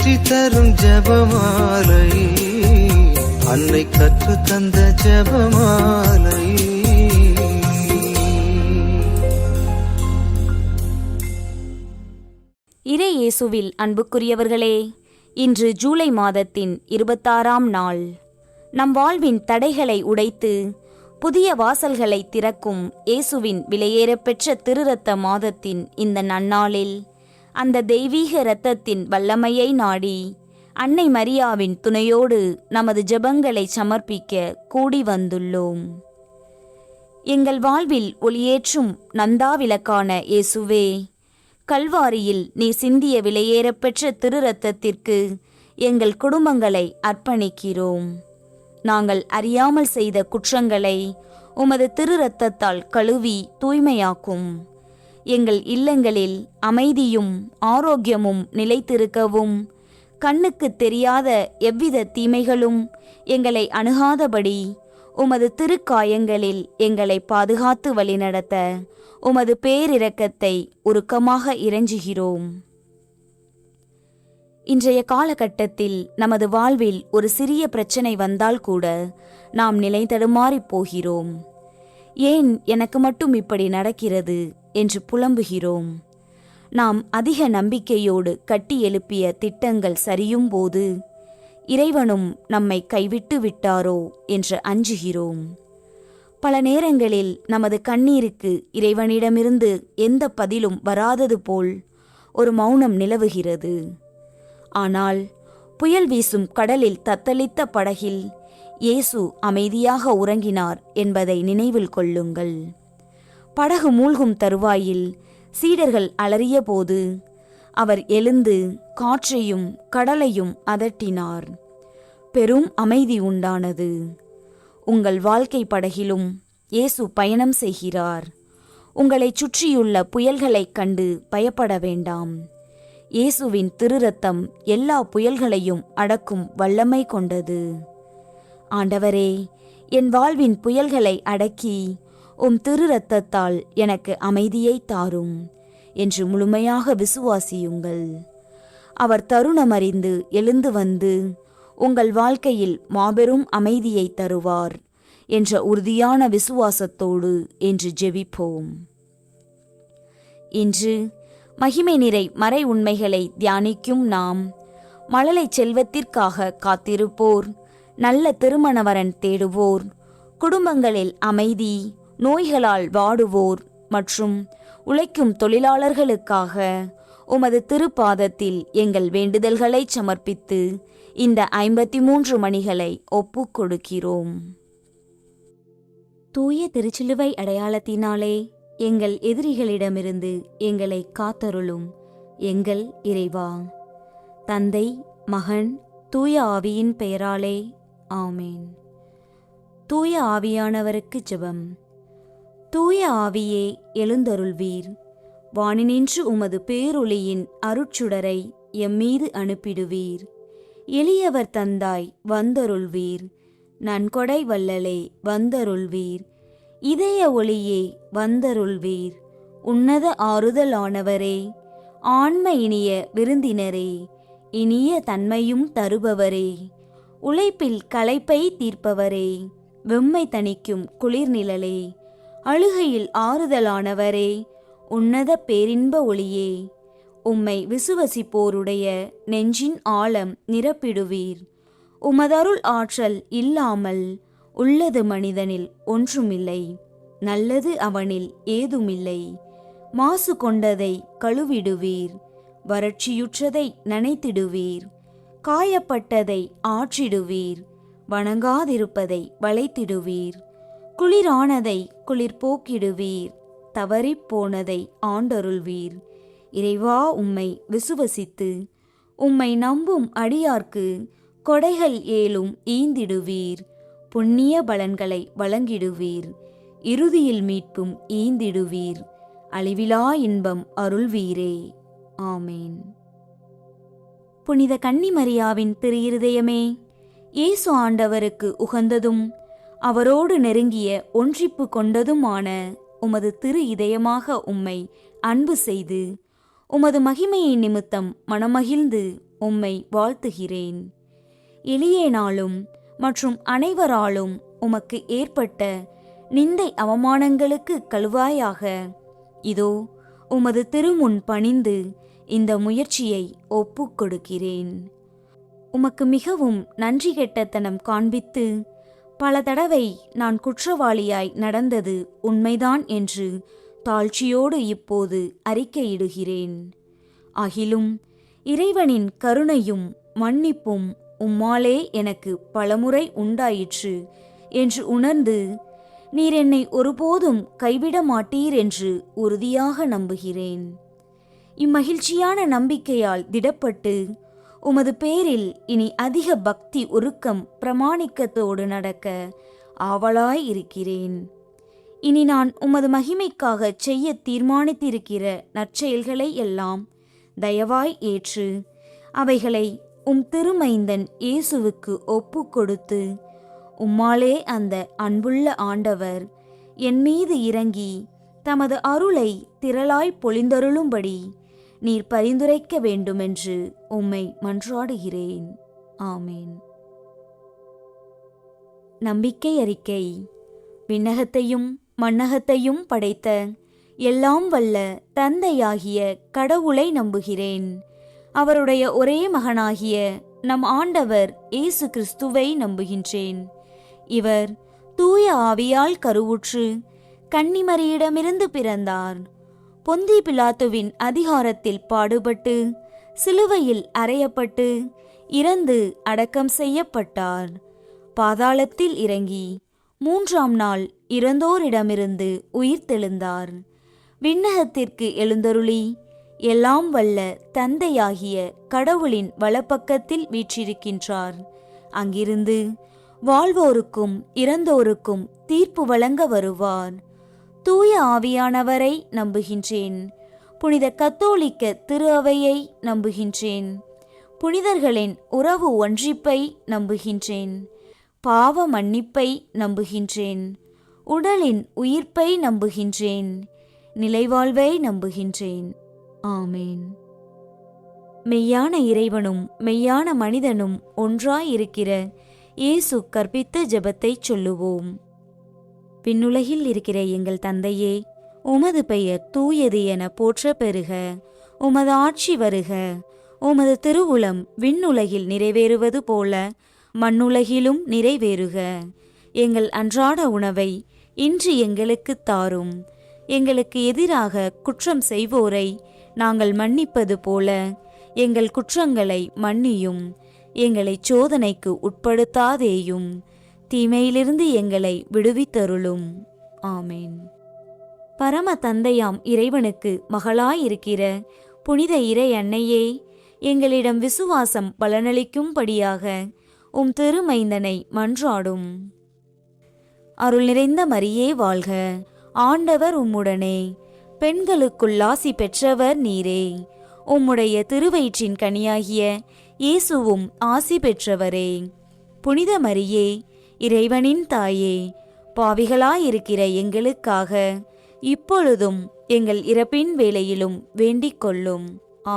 வெற்றி தரும் ஜெபமாலை, அன்னை கற்று தந்த ஜெபமாலை. இறை இயேசுவில் அன்புக்குரியவர்களே, இன்று ஜூலை மாதத்தின் 26ஆம் நாள். நம் வாழ்வின் தடைகளை உடைத்து புதிய வாசல்களை திறக்கும் இயேசுவின் விலையேறப்பெற்ற திருரத்த மாதத்தின் இந்த நன்னாளில் அந்த தெய்வீக இரத்தத்தின் வல்லமையை நாடி அன்னை மரியாவின் துணையோடு நமது ஜெபங்களை சமர்ப்பிக்க கூடி வந்துள்ளோம். எங்கள் வாழ்வில் ஒளியேற்றும் நந்தாவிளக்கான இயேசுவே, கல்வாரியில் நீ சிந்திய விலையேறப்பெற்ற திருரத்தத்திற்கு எங்கள் குடும்பங்களை அர்ப்பணிக்கிறோம். நாங்கள் அறியாமல் செய்த குற்றங்களை உமது திருரத்தத்தால் கழுவி தூய்மையாக்கும். எங்கள் இல்லங்களில் அமைதியும் ஆரோக்கியமும் நிலைத்திருக்கவும், கண்ணுக்கு தெரியாத எவ்வித தீமைகளும் எங்களை அணுகாதபடி உமது திருக்காயங்களில் எங்களை பாதுகாத்து வழிநடத்த உமது பேரிரக்கத்தை உருக்கமாக இறைஞ்சுகிறோம். இன்றைய காலகட்டத்தில் நமது வாழ்வில் ஒரு சிறிய பிரச்சனை வந்தால் கூட நாம் நிலை தடுமாறிப் போகிறோம். ஏன் எனக்கு மட்டும் இப்படி நடக்கிறது என்று புலம்புகிறோம். நாம் அதிக நம்பிக்கையோடு கட்டி எழுப்பிய திட்டங்கள் சரியும் போது இறைவனும் நம்மை கைவிட்டு விட்டாரோ என்று அஞ்சுகிறோம். பல நேரங்களில் நமது கண்ணீருக்கு இறைவனிடமிருந்து எந்த பதிலும் வராதது போல் ஒரு மௌனம் நிலவுகிறது. ஆனால் புயல் வீசும் கடலில் தத்தளித்த படகில் இயேசு அமைதியாக உறங்கினார் என்பதை நினைவில் கொள்ளுங்கள். படகு மூழ்கும் தருவாயில் சீடர்கள் அலறிய போது அவர் எழுந்து காற்றையும் கடலையும் அதட்டினார். பெரும் அமைதி உண்டானது. உங்கள் வாழ்க்கை படகிலும் இயேசு பயணம் செய்கிறார். உங்களைச் சுற்றியுள்ள புயல்களைக் கண்டு பயப்பட வேண்டாம். இயேசுவின் திருரத்தம் எல்லா புயல்களையும் அடக்கும் வல்லமை கொண்டது. ஆண்டவரே, என் வாழ்வின் புயல்களை அடக்கி உம் திருரத்தத்தால் எனக்கு அமைதியை தாரும் என்று முழுமையாக விசுவாசியுங்கள். அவர் தருணமறிந்து எழுந்து வந்து உங்கள் வாழ்க்கையில் மாபெரும் அமைதியை தருவார் என்ற உறுதியான விசுவாசத்தோடு என்று ஜெபிப்போம். இன்று மகிமை நிறை மறை உண்மைகளை தியானிக்கும் நாம், மழலை செல்வத்திற்காக காத்திருப்போர், நல்ல திருமணவரன் தேடுவோர், குடும்பங்களில் அமைதி, நோய்களால் வாடுவோர் மற்றும் உழைக்கும் தொழிலாளர்களுக்காக உமது திருப்பாதத்தில் எங்கள் வேண்டுதல்களை சமர்ப்பித்து இந்த 53 மணிகளை ஒப்புக் கொடுக்கிறோம். தூய திருச்சிலுவை அடையாளத்தினாலே எங்கள் எதிரிகளிடமிருந்து எங்களை காத்தருளும் எங்கள் இறைவா. தந்தை, மகன், தூய ஆவியின் பெயராலே ஆமேன். தூய ஆவியானவருக்கு ஜெபம். தூய ஆவியே எழுந்தருள்வீர். வானினின்று உமது பேரொளியின் அருட்சுடரை எம்மீது அனுப்பிடுவீர். எளியவர் தந்தாய் வந்தருள்வீர். நன்கொடை வல்லலே வந்தருள்வீர். இதய ஒளியே வந்தருள்வீர். உன்னத ஆறுதலானவரே, ஆன்ம இனிய விருந்தினரே, இனிய தன்மையும் தருபவரே, உழைப்பில் களைப்பை தீர்ப்பவரே, வெம்மை தணிக்கும் குளிர்நிழலே, அழுகையில் ஆறுதலானவரே, உன்னத பேரின்ப ஒளியே, உம்மை விசுவசிப்போருடைய நெஞ்சின் ஆழம் நிரப்பிடுவீர். உமதருள் ஆற்றல் இல்லாமல் உள்ளது மனிதனில் ஒன்றுமில்லை, நல்லது அவனில் ஏதுமில்லை. மாசு கொண்டதை கழுவிடுவீர், வறட்சியுற்றதை நனைத்திடுவீர், காயப்பட்டதை ஆற்றிடுவீர், வணங்காதிருப்பதை வளைத்திடுவீர், குளிரானதை குளிர் போக்கிடுவீர், தவறிப்போனதை ஆண்டருள்வீர். இறைவா, உம்மை விசுவசித்து உம்மை நம்பும் அடியார்க்கு கொடைகள் ஏலும் ஈந்திடுவீர். புண்ணிய பலன்களை வழங்கிடுவீர். இறுதியில் மீட்பும் ஈந்திடுவீர். அழிவிலா இன்பம் அருள்வீரே. ஆமேன். புனித கன்னிமரியாவின் திரு இருதயமே, இயேசு ஆண்டவருக்கு உகந்ததும் அவரோடு நெருங்கிய ஒன்றிப்பு கொண்டதுமான உமது திரு இதயமாக உம்மை அன்பு செய்து உமது மகிமையை நிமித்தம் மனமகிழ்ந்து உம்மை வாழ்த்துகிறேன். எளியேனாலும் மற்றும் அனைவராலும் உமக்கு ஏற்பட்ட நிந்தை அவமானங்களுக்கு கழுவாயாக இதோ உமது திருமுன் பணிந்து இந்த முயற்சியை ஒப்புக் கொடுக்கிறேன். உமக்கு மிகவும் நன்றி கெட்டத்தனம் காண்பித்து பல தடவை நான் குற்றவாளியாய் நடந்தது உண்மைதான் என்று தாழ்ச்சியோடு இப்போது அறிக்கையிடுகிறேன். ஆகிலும் இறைவனின் கருணையும் மன்னிப்பும் உம்மாலே எனக்கு பலமுறை உண்டாயிற்று என்று உணர்ந்து நீர் என்னை ஒருபோதும் கைவிட மாட்டீர் என்று உறுதியாக நம்புகிறேன். இம்மகிழ்ச்சியான நம்பிக்கையால் திடப்பட்டு உமது பேரில் இனி அதிக பக்தி உருக்கம் பிரமாணிக்கத்தோடு நடக்க ஆவலாய் இருக்கிறேன். இனி நான் உமது மகிமைக்காக செய்ய தீர்மானித்திருக்கிற நற்செயல்களை எல்லாம் தயவாய் ஏற்று அவைகளை உம் திருமைந்தன் இயேசுவுக்கு ஒப்பு கொடுத்து உம்மாலே அந்த அன்புள்ள ஆண்டவர் என் மீது இறங்கி தமது அருளை திரளாய் பொழிந்தருளும்படி நீர் பரிந்துரைக்க வேண்டுமென்று உம்மை மன்றாடுகிறேன். ஆமேன். நம்பிக்கை அறிக்கை. விண்ணகத்தையும் மண்ணகத்தையும் படைத்த எல்லாம் வல்ல தந்தையாகிய கடவுளை நம்புகிறேன். அவருடைய ஒரே மகனாகிய நம் ஆண்டவர் இயேசு கிறிஸ்துவை நம்புகின்றேன். இவர் தூய ஆவியால் கருவுற்று கன்னிமரியிடமிருந்து பிறந்தார். பொந்தி பிலாத்துவின் அதிகாரத்தில் பாடுபட்டு சிலுவையில் அறையப்பட்டு இறந்து அடக்கம் செய்யப்பட்டார். பாதாளத்தில் இறங்கி 3ஆம் நாள் இறந்தோரிடமிருந்து உயிர்த்தெழுந்தார். விண்ணகத்திற்கு எழுந்தருளி எல்லாம் வல்ல தந்தையாகிய கடவுளின் வலப்பக்கத்தில் வீற்றிருக்கின்றார். அங்கிருந்து வாழ்வோருக்கும் இறந்தோருக்கும் தீர்ப்பு வழங்க வருவார். தூய ஆவியானவரை நம்புகின்றேன். புனித கத்தோலிக்க திரு அவையை நம்புகின்றேன். புனிதர்களின் உறவு ஒன்றிப்பை நம்புகின்றேன். பாவ மன்னிப்பை நம்புகின்றேன். உடலின் உயிர்ப்பை நம்புகின்றேன். நிலைவாழ்வை நம்புகின்றேன். ஆமேன். மெய்யான இறைவனும் மெய்யான மனிதனும் ஒன்றாயிருக்கிற இயேசு கற்பித்த ஜெபத்தை சொல்லுவோம். விண்ணுலகில் இருக்கிற எங்கள் தந்தையே, உமது பெயர் தூயது என போற்ற பெறுக. உமது ஆட்சி வருக. உமது திருவுளம் விண்ணுலகில் நிறைவேறுவது போல மண்ணுலகிலும் நிறைவேறுக. எங்கள் அன்றாட உணவை இன்று எங்களுக்கு தாரும். எங்களுக்கு எதிராக குற்றம் செய்வோரை நாங்கள் மன்னிப்பது போல எங்கள் குற்றங்களை மன்னியும். எங்களை சோதனைக்கு உட்படுத்தாதேயும், தீமையிலிருந்து எங்களை விடுவித்தருளும். ஆமேன். பரம தந்தையாம் இறைவனுக்கு மகளாயிருக்கிற புனித இறை அன்னையே, எங்களிடம் விசுவாசம் பலனளிக்கும்படியாக உம் திருமைந்தனை மன்றாடும். அருள் நிறைந்த மரியே வாழ்க. ஆண்டவர் உம்முடனே, பெண்களுக்குள் ஆசி பெற்றவர் நீரே. உம்முடைய திருவயிற்றின் கனியாகிய இயேசுவும் ஆசி பெற்றவரே. புனித மரியே, இறைவனின் தாயே, பாவிகளாயிருக்கிற எங்களுக்காக இப்பொழுதும் எங்கள் இறப்பின் வேளையிலும் வேண்டிக் கொள்ளும்.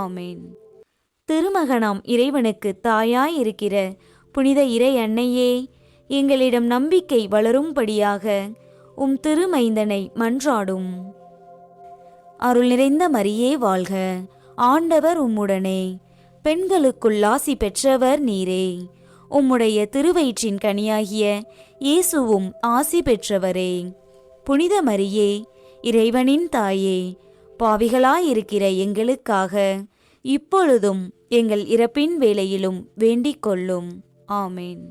ஆமேன். திருமகனாம் இறைவனுக்கு தாயாயிருக்கிற புனித இறை அன்னையே, எங்களிடம் நம்பிக்கை வளரும்படியாக உம் திருமைந்தனை மன்றாடும். அருள் நிறைந்த மரியே வாழ்க. ஆண்டவர் உம்முடனே, பெண்களுக்குள் ஆசி பெற்றவர் நீரே. உம்முடைய திருவயிற்றின் கனியாகிய இயேசுவும் ஆசி பெற்றவரே. புனித மரியே, இறைவனின் தாயே, பாவிகளாயிருக்கிற எங்களுக்காக இப்பொழுதும் எங்கள் இறப்பின் வேளையிலும் வேண்டிக் கொள்ளும். ஆமேன்.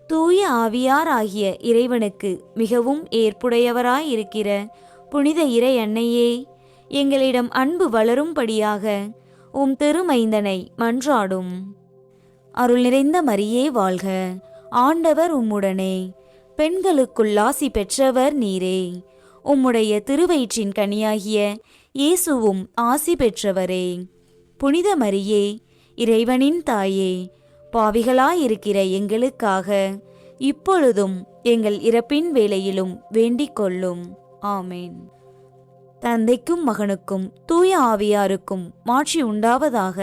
தூய ஆவியார் ஆகிய இறைவனுக்கு மிகவும் ஏற்புடையவராயிருக்கிற புனித இறை அன்னையே, எங்களிடம் அன்பு வளரும்படியாக உம் திருமைந்தனை மன்றாடும். அருள் நிறைந்த மரியே வாழ்க. ஆண்டவர் உம்முடனே, பெண்களுக்குள் ஆசி பெற்றவர் நீரே. உம்முடைய திருவயிற்றின் கனியாகிய இயேசுவும் ஆசி பெற்றவரே. புனித மரியே, இறைவனின் தாயே, பாவிகளாயிருக்கிற எங்களுக்காக இப்பொழுதும் எங்கள் இறப்பின் வேளையிலும் வேண்டிக் கொள்ளும். ஆமேன். தந்தைக்கும் மகனுக்கும் தூய ஆவியாருக்கும் மாட்சி உண்டாவதாக.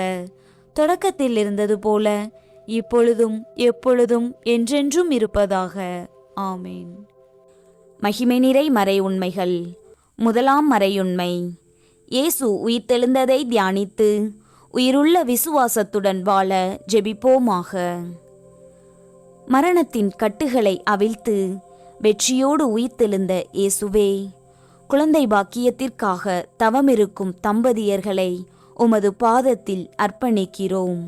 தொடக்கத்தில் இருந்தது போல இப்பொழுதும் எப்பொழுதும் என்றென்றும் இருப்பதாக. ஆமேன். மகிமை நிறை மறை உண்மைகள். முதலாம் மறையுண்மை. இயேசு உயிர்த்தெழுந்ததை தியானித்து உயிருள்ள விசுவாசத்துடன் வாழ ஜெபிப்போமாக. மரணத்தின் கட்டுகளை அவிழ்த்து வெற்றியோடு உயிர்த்தெழுந்த இயேசுவே, குழந்தை பாக்கியத்திற்காக தவமிருக்கும் தம்பதியர்களை உமது பாதத்தில் அர்ப்பணிக்கிறோம்.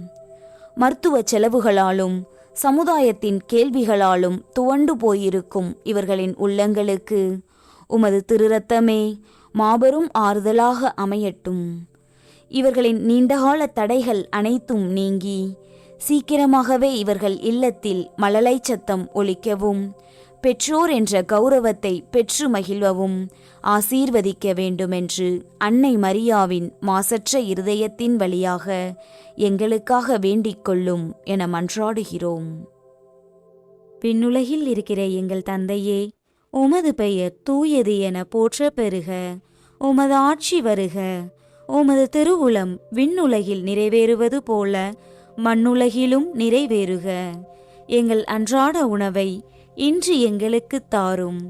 மருத்துவ செலவுகளாலும் சமுதாயத்தின் கேள்விகளாலும் துவண்டு போயிருக்கும் இவர்களின் உள்ளங்களுக்கு உமது திருரத்தமே மாபெரும் ஆறுதலாக அமையட்டும். இவர்களின் நீண்டகால தடைகள் அனைத்தும் நீங்கி சீக்கிரமாகவே இவர்கள் இல்லத்தில் மழலை சத்தம் ஒலிக்கவும், பெற்றோர் என்ற கௌரவத்தை பெற்று மகிழ்வவும் ஆசீர்வதிக்க வேண்டுமென்று அன்னை மரியாவின் மாசற்ற இருதயத்தின் வழியாக எங்களுக்காக வேண்டிக் கொள்ளும் என மன்றாடுகிறோம். விண்ணுலகில் இருக்கிற எங்கள் தந்தையே, உமது பெயர் தூயது என போற்ற பெறுக. உமது ஆட்சி வருக. உமது திருவுளம் விண்ணுலகில் நிறைவேறுவது போல மண்ணுலகிலும் நிறைவேறுக. எங்கள் அன்றாட உணவை இன்று எங்களுக்கு தாரும்.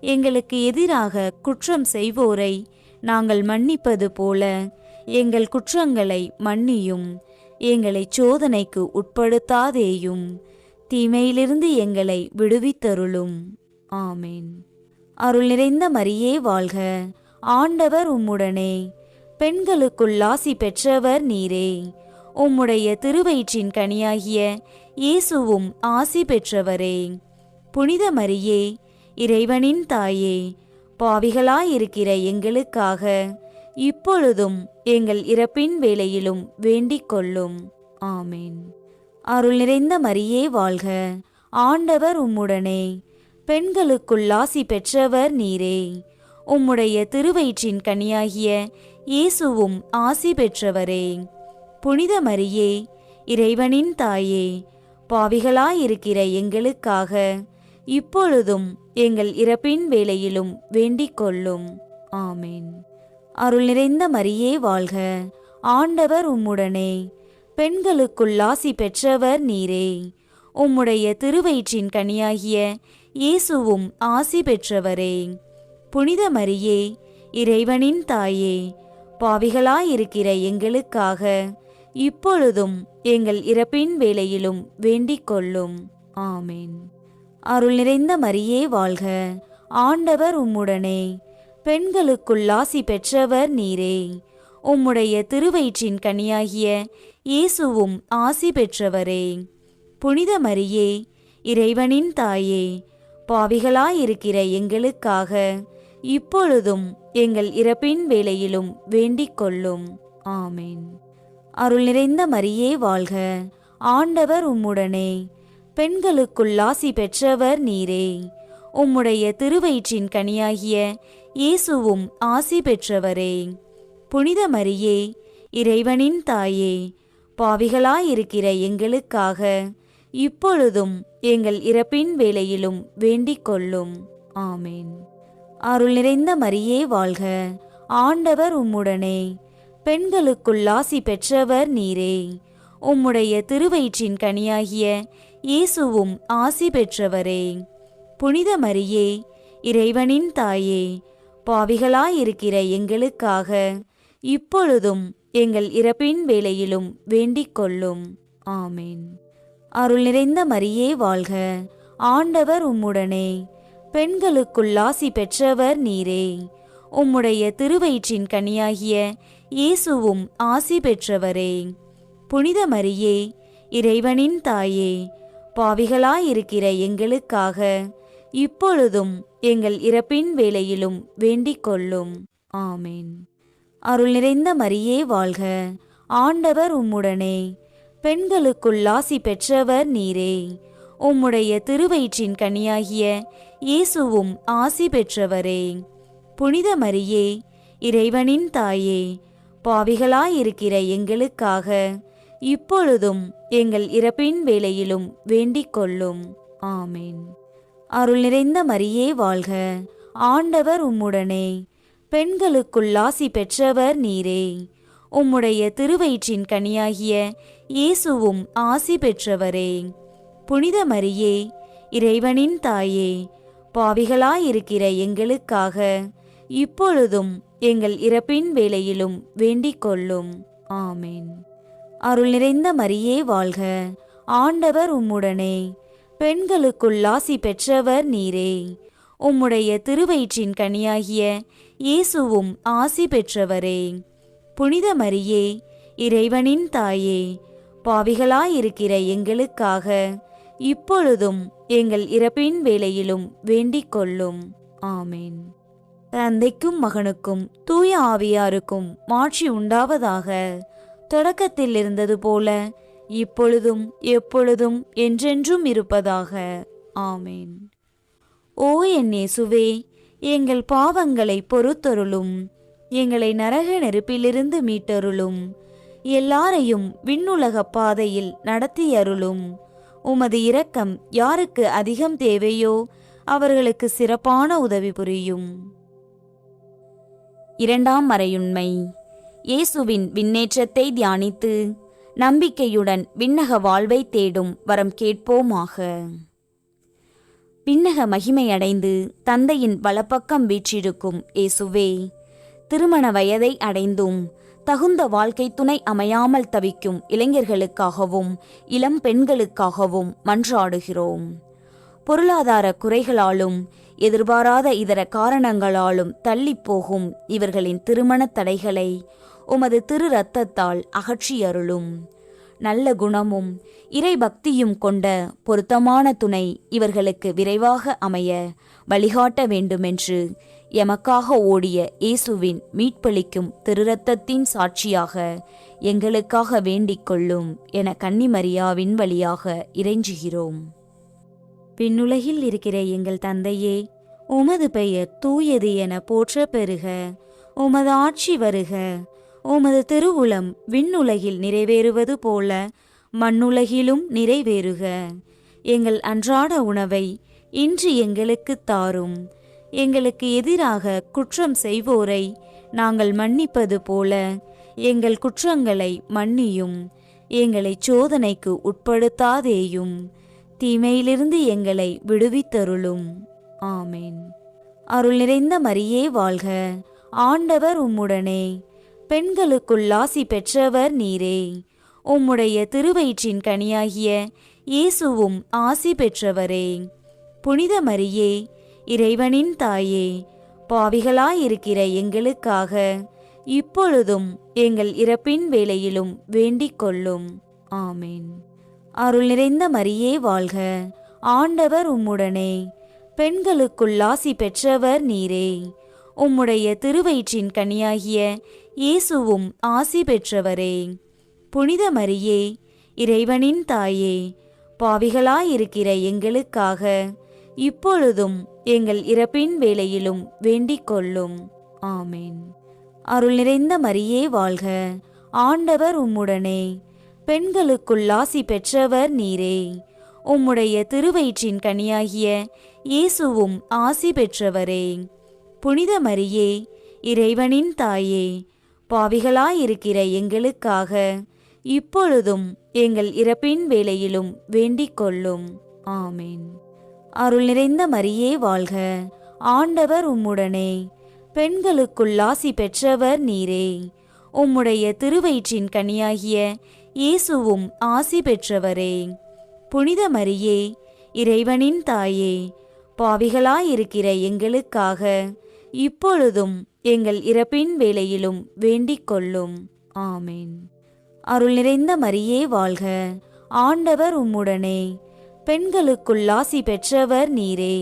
எங்களுக்கு எதிராக குற்றம் செய்வோரை நாங்கள் மன்னிப்பது போல எங்கள் குற்றங்களை மன்னியும். எங்களை சோதனைக்கு உட்படுத்தாதேயும், தீமையிலிருந்து எங்களை விடுவித்தருளும். ஆமேன். அருள் நிறைந்த மரியே வாழ்க. ஆண்டவர் உம்முடனே. பெண்களுக்குள் ஆசி பெற்றவர் நீரே. உம்முடைய திருவயிற்றின் கனியாகிய இயேசுவும் ஆசி பெற்றவரே. புனித மரியே, இறைவனின் தாயே, பாவிகளாயிருக்கிற எங்களுக்காக இப்பொழுதும் எங்கள் இறப்பின் வேளையிலும் வேண்டிக் கொள்ளும். ஆமேன். அருள் நிறைந்த மரியே வாழ்க. ஆண்டவர் உம்முடனே. பெண்களுக்குள் ஆசி பெற்றவர் நீரே. உம்முடைய திருவயிற்றின் கனியாகிய இயேசுவும் ஆசி பெற்றவரே. புனித மரியே, இறைவனின் தாயே, பாவிகளாயிருக்கிற எங்களுக்காக இப்பொழுதும் எங்கள் இறப்பின் வேளையிலும் வேண்டிக் கொள்ளும். ஆமேன். அருள் நிறைந்த மரியே வாழ்க. ஆண்டவர் உம்முடனே. பெண்களுக்குள் ஆசி பெற்றவர் நீரே. உம்முடைய திருவயிற்றின் கனியாகிய இயேசுவும் ஆசி பெற்றவரே. புனித மரியே, இறைவனின் தாயே, பாவிகளாயிருக்கிற எங்களுக்காக இப்பொழுதும் எங்கள் இறப்பின் வேளையிலும் வேண்டிக் கொள்ளும். ஆமேன். அருள் நிறைந்த மரியே வாழ்க. ஆண்டவர் உம்முடனே. பெண்களுக்குள் ஆசி பெற்றவர் நீரே. உம்முடைய திருவயிற்றின் கனியாகிய இயேசுவும் ஆசி பெற்றவரே. புனித மரியே, இறைவனின் தாயே, பாவிகளாயிருக்கிற எங்களுக்காக இப்பொழுதும் எங்கள் இறப்பின் வேளையிலும் வேண்டிக் கொள்ளும். ஆமேன். அருள் நிறைந்த மரியே வாழ்க. ஆண்டவர் உம்முடனே. பெண்களுக்குள் ஆசி பெற்றவர் நீரே. உம்முடைய திருவயிற்றின் கனியாகிய இயேசுவும் ஆசி பெற்றவரே. புனித மரியே, இறைவனின் தாயே, பாவிகளாயிருக்கிற எங்களுக்காக இப்பொழுதும் எங்கள் இறப்பின் வேளையிலும் வேண்டிக் கொள்ளும். ஆமேன். அருள் நிறைந்த மரியே வாழ்க. ஆண்டவர் உம்முடனே. பெண்களுக்குள் ஆசி பெற்றவர் நீரே. உம்முடைய திருவயிற்றின் கனியாகிய இயேசுவும் ஆசி பெற்றவரே. புனித மரியே, இறைவனின் தாயே, பாவிகளாயிருக்கிற எங்களுக்காக இப்பொழுதும் எங்கள் இறப்பின் வேளையிலும் வேண்டிக் கொள்ளும். ஆமேன். அருள் நிறைந்த மரியே வாழ்க. ஆண்டவர் உம்முடனே. பெண்களுக்குள் ஆசி பெற்றவர் நீரே. உம்முடைய திருவயிற்றின் கனியாகிய இயேசுவும் ஆசி பெற்றவரே. புனித மரியே, இறைவனின் தாயே, பாவிகளாயிருக்கிற எங்களுக்காக இப்பொழுதும் எங்கள் இறப்பின் வேளையிலும் வேண்டிக் கொள்ளும். ஆமேன். அருள் நிறைந்த மரியே வாழ்க. ஆண்டவர் உம்முடனே. பெண்களுக்குள் ஆசி பெற்றவர் நீரே. உம்முடைய திருவயிற்றின் கனியாகிய இயேசுவும் ஆசி பெற்றவரே. புனித மரியே, இறைவனின் தாயே, பாவிகளாயிருக்கிற எங்களுக்காக இப்பொழுதும் எங்கள் இறப்பின் வேளையிலும் வேண்டிக் கொள்ளும். ஆமேன். அருள் நிறைந்த மரியே வாழ்க. ஆண்டவர் உம்முடனே. பெண்களுக்குள் ஆசி பெற்றவர் நீரே. உம்முடைய திருவயிற்றின் கனியாகிய இயேசுவும் ஆசி பெற்றவரே. புனித மரியே, இறைவனின் தாயே, பாவிகளாயிருக்கிற எங்களுக்காக இப்பொழுதும் எங்கள் இறப்பின் வேளையிலும் வேண்டிக் கொள்ளும். ஆமென். அருள் நிறைந்த மரியே வாழ்க, ஆண்டவர் உம்முடனே, பெண்களுக்குள் ஆசி பெற்றவர் நீரே. உம்முடைய திருவயிற்றின் கனியாகிய இயேசுவும் ஆசி பெற்றவரே. புனித மரியே, இறைவனின் தாயே, பாவிகளாயிருக்கிற எங்களுக்காக இப்பொழுதும் எங்கள் இறப்பின் வேளையிலும் வேண்டிக் கொள்ளும். ஆமென். தந்தைக்கும் மகனுக்கும் தூய ஆவியாருக்கும் மாட்சி உண்டாவதாக. தொடக்கத்தில் இருந்தது போல இப்பொழுதும் எப்பொழுதும் என்றென்றும் இருப்பதாக. ஆமென். ஓ என் இயேசுவே, எங்கள் பாவங்களை பொறுத்தருளும், எங்களை நரக நெருப்பிலிருந்து மீட்டருளும், எல்லாரையும் விண்ணுலக பாதையில் நடத்தியருளும். உமது இரக்கம் யாருக்கு அதிகம் தேவையோ அவர்களுக்கு சிறப்பான உதவி புரியும். இரண்டாம் மறையுண்மை. இயேசுவின் விண்ணேற்றத்தை தியானித்து நம்பிக்கையுடன் விண்ணக வாழ்வை தேடும் வரம் கேட்போமாக. விண்ணக மகிமையடைந்து தந்தையின் வலப்பக்கம் வீற்றிருக்கும் இயேசுவே, திருமண வயதை அடைந்தும் தகுந்த வாழ்க்கை துணை அமையாமல் தவிக்கும் இளைஞர்களுக்காகவும் இளம் பெண்களுக்காகவும் மன்றாடுகிறோம். பொருளாதார குறைகளாலும் எதிர்பாராத இதர காரணங்களாலும் தள்ளிப்போகும் இவர்களின் திருமண தடைகளை உமது திரு இரத்தத்தால் அகற்றியருளும். நல்ல குணமும் இறை பக்தியும் கொண்ட பொருத்தமான துணை இவர்களுக்கு விரைவாக அமைய வழிகாட்ட வேண்டுமென்று எமக்காக ஓடிய இயேசுவின் மீட்பளிக்கும் திருரத்தத்தின் சாட்சியாக எங்களுக்காக வேண்டிக் கொள்ளும் என கன்னிமரியாவின் வழியாக இறைஞ்சுகிறோம். விண்ணுலகில் இருக்கிற எங்கள் தந்தையே, உமது பெயர் தூயது என போற்ற பெறுக. உமது ஆட்சி வருக. உமது திருவுளம் விண்ணுலகில் நிறைவேறுவது போல மண்ணுலகிலும் நிறைவேறுக. எங்கள் அன்றாட உணவை இன்று எங்களுக்கு தாரும். எங்களுக்கு எதிராக குற்றம் செய்வோரை நாங்கள் மன்னிப்பது போல எங்கள் குற்றங்களை மன்னியும். எங்களை சோதனைக்கு உட்படுத்தாதேயும், தீமையிலிருந்து எங்களை விடுவித்தருளும். ஆமென். அருள் நிறைந்த மரியே வாழ்க, ஆண்டவர் உம்முடனே, பெண்களுக்குள் ஆசி பெற்றவர் நீரே. உம்முடைய திருவயிற்றின் கனியாகிய இயேசுவும் ஆசி பெற்றவரே. புனித மரியே, இறைவனின் தாயே, பாவிகளாயிருக்கிற எங்களுக்காக இப்பொழுதும் எங்கள் இறப்பின் வேளையிலும் வேண்டிக் கொள்ளும். ஆமென். அருள் நிறைந்த மரியே வாழ்க, ஆண்டவர் உம்முடனே, பெண்களுக்குள் ஆசி பெற்றவர் நீரே. உம்முடைய திருவயிற்றின் கனியாகிய இயேசுவும் ஆசி பெற்றவரே. புனித மரியே, இறைவனின் தாயே, பாவிகளாயிருக்கிற எங்களுக்காக இப்பொழுதும் எங்கள் இறப்பின் வேளையிலும் வேண்டிக் கொள்ளும். ஆமென். அருள் நிறைந்த மரியே வாழ்க, ஆண்டவர் உம்முடனே, பெண்களுக்குள் ஆசி பெற்றவர் நீரே. உம்முடைய திருவயிற்றின் கனியாகிய இயேசுவும் ஆசி பெற்றவரே. புனித மரியே, இறைவனின் தாயே, பாவிகளாயிருக்கிற எங்களுக்காக இப்பொழுதும் எங்கள் இறப்பின் வேளையிலும் வேண்டிக் கொள்ளும். ஆமென். அருள் நிறைந்த மரியே வாழ்க, ஆண்டவர் உம்முடனே, பெண்களுக்குள் ஆசி பெற்றவர் நீரே. உம்முடைய திருவயிற்றின் கனியாகிய இயேசுவும் ஆசி பெற்றவரே. புனித மரியே, இறைவனின் தாயே, பாவிகளாயிருக்கிற எங்களுக்காக இப்பொழுதும் எங்கள் இறப்பின் வேளையிலும் வேண்டிக் கொள்ளும். ஆமென். அருள் நிறைந்த மரியே வாழ்க, ஆண்டவர் உம்முடனே, பெண்களுக்குள் ஆசி பெற்றவர் நீரே.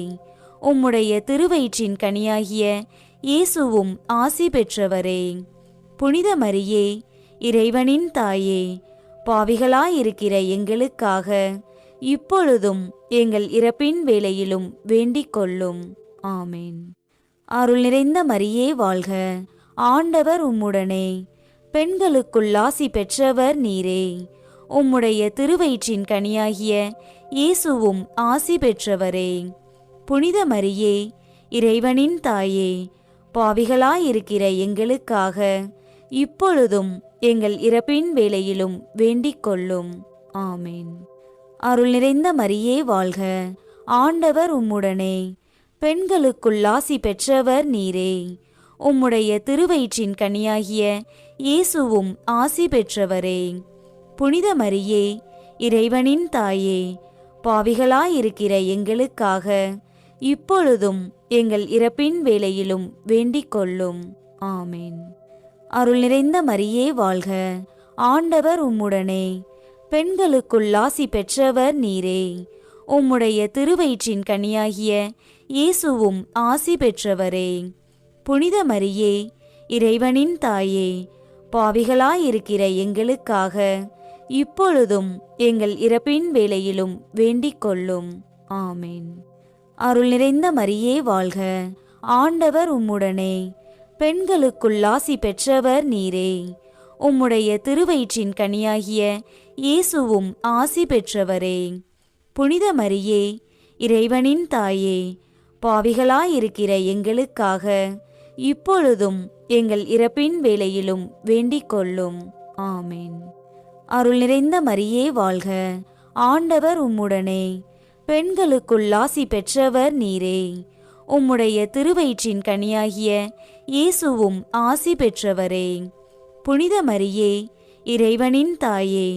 உம்முடைய திருவயிற்றின் கனியாகிய இயேசுவும் ஆசி பெற்றவரே. புனித மரியே, இறைவனின் தாயே, பாவிகளாயிருக்கிற எங்களுக்காக இப்பொழுதும் எங்கள் இறப்பின் வேளையிலும் வேண்டிக் கொள்ளும். ஆமென். அருள் நிறைந்த மரியே வாழ்க, ஆண்டவர் உம்முடனே, பெண்களுக்குள் ஆசி பெற்றவர் நீரே. உம்முடைய திருவயிற்றின் கனியாகிய இயேசுவும் ஆசி பெற்றவரே. புனித மரியே, இறைவனின் தாயே, பாவிகளாயிருக்கிற எங்களுக்காக இப்பொழுதும் எங்கள் இறப்பின் வேளையிலும் வேண்டிக் கொள்ளும். ஆமேன். அருள் நிறைந்த மரியே வாழ்க, ஆண்டவர் உம்முடனே, பெண்களுக்குள் ஆசி பெற்றவர் நீரே. உம்முடைய திருவயிற்றின் கனியாகிய இயேசுவும் ஆசி பெற்றவரே. புனித மரியே, இறைவனின் தாயே, பாவிகளாயிருக்கிற எங்களுக்காக இப்பொழுதும் எங்கள் இறப்பின் வேளையிலும் வேண்டிக் கொள்ளும். ஆமேன். அருள் நிறைந்த மரியே வாழ்க, ஆண்டவர் உம்முடனே, பெண்களுக்குள் ஆசி பெற்றவர் நீரே. உம்முடைய திருவயிற்றின் கனியாகிய இயேசுவும் ஆசி பெற்றவரே. புனித மரியே, இறைவனின் தாயே, பாவிகளாயிருக்கிற எங்களுக்காக இப்பொழுதும் எங்கள் இறப்பின் வேளையிலும் வேண்டிக் கொள்ளும். ஆமேன். அருள் நிறைந்த மரியே வாழ்க, ஆண்டவர் உம்முடனே, பெண்களுக்குள் ஆசி பெற்றவர் நீரே. உம்முடைய திருவயிற்றின் கனியாகிய இயேசுவும் ஆசி பெற்றவரே. புனித மரியே, இறைவனின் தாயே, பாவிகளாயிருக்கிற எங்களுக்காக இப்பொழுதும் எங்கள் இறப்பின் வேளையிலும் வேண்டிக் கொள்ளும். ஆமேன். அருள் நிறைந்த மரியே வாழ்க, ஆண்டவர் உம்முடனே, பெண்களுக்குள் ஆசி பெற்றவர் நீரே. உம்முடைய திருவயிற்றின் கனியாகிய இயேசுவும் ஆசி பெற்றவரே. புனித மரியே, இறைவனின் தாயே,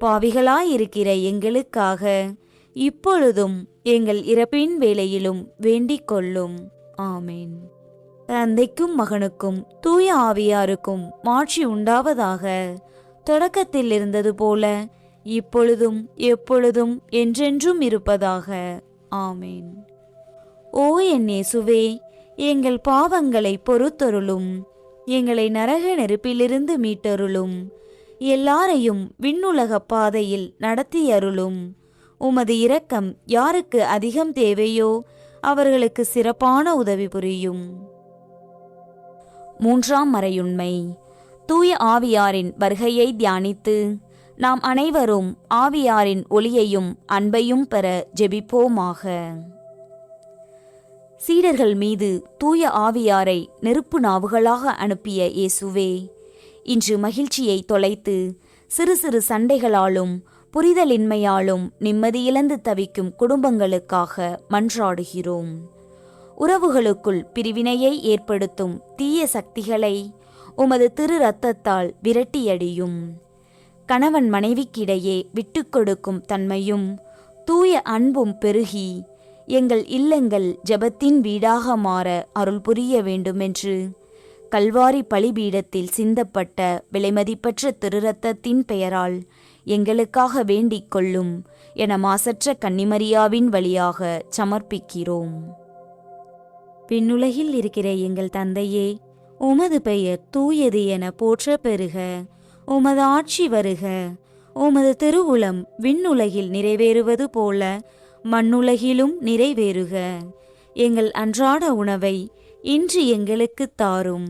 பாவிகளாயிருக்கிற எங்களுக்காக இப்பொழுதும் எங்கள் இறப்பின் வேளையிலும் வேண்டிக் கொள்ளும். ஆமேன். தந்தைக்கும் மகனுக்கும் தூய ஆவியாருக்கும் மாட்சி உண்டாவதாக. தொடக்கத்தில் இருந்தது போல இப்பொழுதும் எப்பொழுதும் என்றென்றும் இருப்பதாக. ஆமேன். ஓ என் இயேசுவே, எங்கள் பாவங்களை பொறுத்தருளும், எங்களை நரக நெருப்பிலிருந்து மீட்டருளும், எல்லாரையும் விண்ணுலக பாதையில் நடத்தியருளும். உமது இரக்கம் யாருக்கு அதிகம் தேவையோ அவர்களுக்கு சிறப்பான உதவி புரியும். மூன்றாம் மறையுண்மை. தூய ஆவியாரின் வருகையை தியானித்து நாம் அனைவரும் ஆவியாரின் ஒளியையும் அன்பையும் பெற ஜெபிப்போமாக. சீடர்கள் மீது தூய ஆவியாரை நெருப்பு நாவுகளாக அனுப்பிய இயேசுவே, இன்று மகிழ்ச்சியை தொலைத்து சிறு சிறு சண்டைகளாலும் புரிதலின்மையாலும் நிம்மதியிழந்து தவிக்கும் குடும்பங்களுக்காக மன்றாடுகிறோம். உறவுகளுக்குள் பிரிவினையை ஏற்படுத்தும் தீய சக்திகளை உமது திரு இரத்தத்தால் விரட்டியடியும். கணவன் மனைவிக்கிடையே விட்டு கொடுக்கும் தன்மையும் தூய அன்பும் பெருகி எங்கள் இல்லங்கள் ஜெபத்தின் வீடாக மாற அருள் புரிய வேண்டுமென்று கல்வாரி பலிபீடத்தில் சிந்தப்பட்ட விலைமதிப்பற்ற திருரத்தத்தின் பெயரால் எங்களுக்காக வேண்டிக் கொள்ளும் என மாசற்ற கன்னிமரியாவின் வழியாக சமர்ப்பிக்கிறோம். விண்ணுலகில் இருக்கிற எங்கள் தந்தையே, உமது பெயர் தூயது என போற்ற பெறுக. உமது ஆட்சி வருக. உமது திருவுளம் விண்ணுலகில் நிறைவேறுவது போல மண்ணுலகிலும் நிறைவேறுக. எங்கள் அன்றாட உணவை இன்று எங்களுக்கு தாரும்.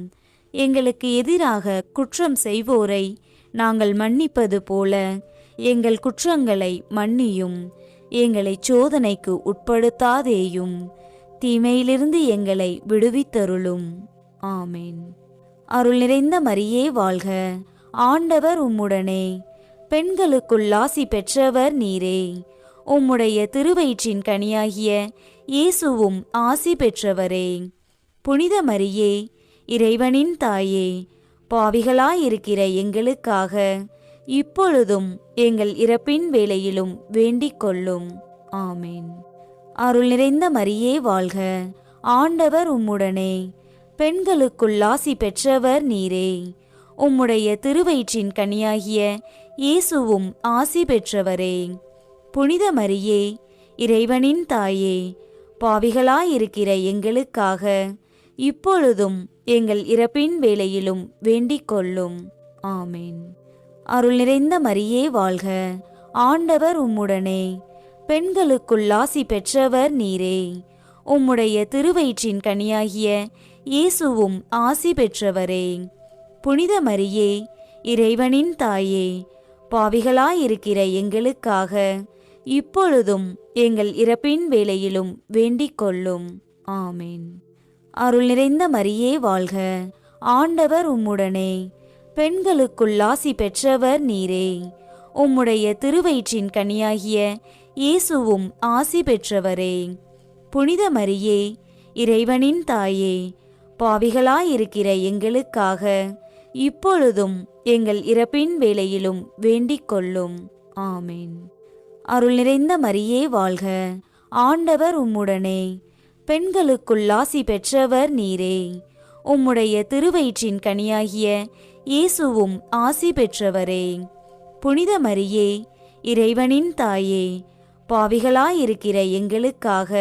எங்களுக்கு எதிராக குற்றம் செய்வோரை நாங்கள் மன்னிப்பது போல எங்கள் குற்றங்களை மன்னியும். எங்களை சோதனைக்கு உட்படுத்தாதேயும், தீமையிலிருந்து எங்களை விடுவித்தருளும். ஆமேன். அருள் நிறைந்த மரியே வாழ்க, ஆண்டவர் உம்முடனே, பெண்களுக்குள் ஆசி பெற்றவர் நீரே. உம்முடைய திருவயிற்றின் கனியாகிய இயேசுவும் ஆசி பெற்றவரே. புனித மரியே, இறைவனின் தாயே, பாவிகளாயிருக்கிற எங்களுக்காக இப்பொழுதும் எங்கள் இறப்பின் வேளையிலும் வேண்டிக் கொள்ளும். ஆமேன். அருள் நிறைந்த மரியே வாழ்க, ஆண்டவர் உம்முடனே, பெண்களுக்குள் ஆசி பெற்றவர் நீரே. உம்முடைய திருவயிற்றின் கனியாகிய இயேசுவும் ஆசி பெற்றவரே. புனித மரியே, இறைவனின் தாயே, பாவிகளாயிருக்கிற எங்களுக்காக இப்பொழுதும் எங்கள் இறப்பின் வேளையிலும் வேண்டிக் கொள்ளும். ஆமேன். அருள் நிறைந்த மரியே வாழ்க, ஆண்டவர் உம்முடனே, பெண்களுக்குள் ஆசி பெற்றவர் நீரே. உம்முடைய திருவயிற்றின் கனியாகிய இயேசுவும் ஆசி பெற்றவரே. புனித மரியே, இறைவனின் தாயே, பாவிகளாயிருக்கிற எங்களுக்காக இப்பொழுதும் எங்கள் இறப்பின் வேளையிலும் வேண்டிக் கொள்ளும். ஆமேன். அருள் நிறைந்த மரியே வாழ்க, ஆண்டவர் உம்முடனே, பெண்களுக்குள் ஆசி பெற்றவர் நீரே. உம்முடைய திருவயிற்றின் கனியாகிய இயேசுவும் ஆசி பெற்றவரே. புனித மரியே, இறைவனின் தாயே, பாவிகளாயிருக்கிற எங்களுக்காக இப்பொழுதும் எங்கள் இறப்பின் வேளையிலும் வேண்டிக் கொள்ளும். ஆமேன். அருள் நிறைந்த மரியே வாழ்க, ஆண்டவர் உம்முடனே. பெண்களுக்குள் ஆசி பெற்றவர் நீரே. உம்முடைய திருவயிற்றின் கனியாகிய இயேசுவும் ஆசி பெற்றவரே. புனித மரியே, இறைவனின் தாயே, பாவிகளாயிருக்கிற எங்களுக்காக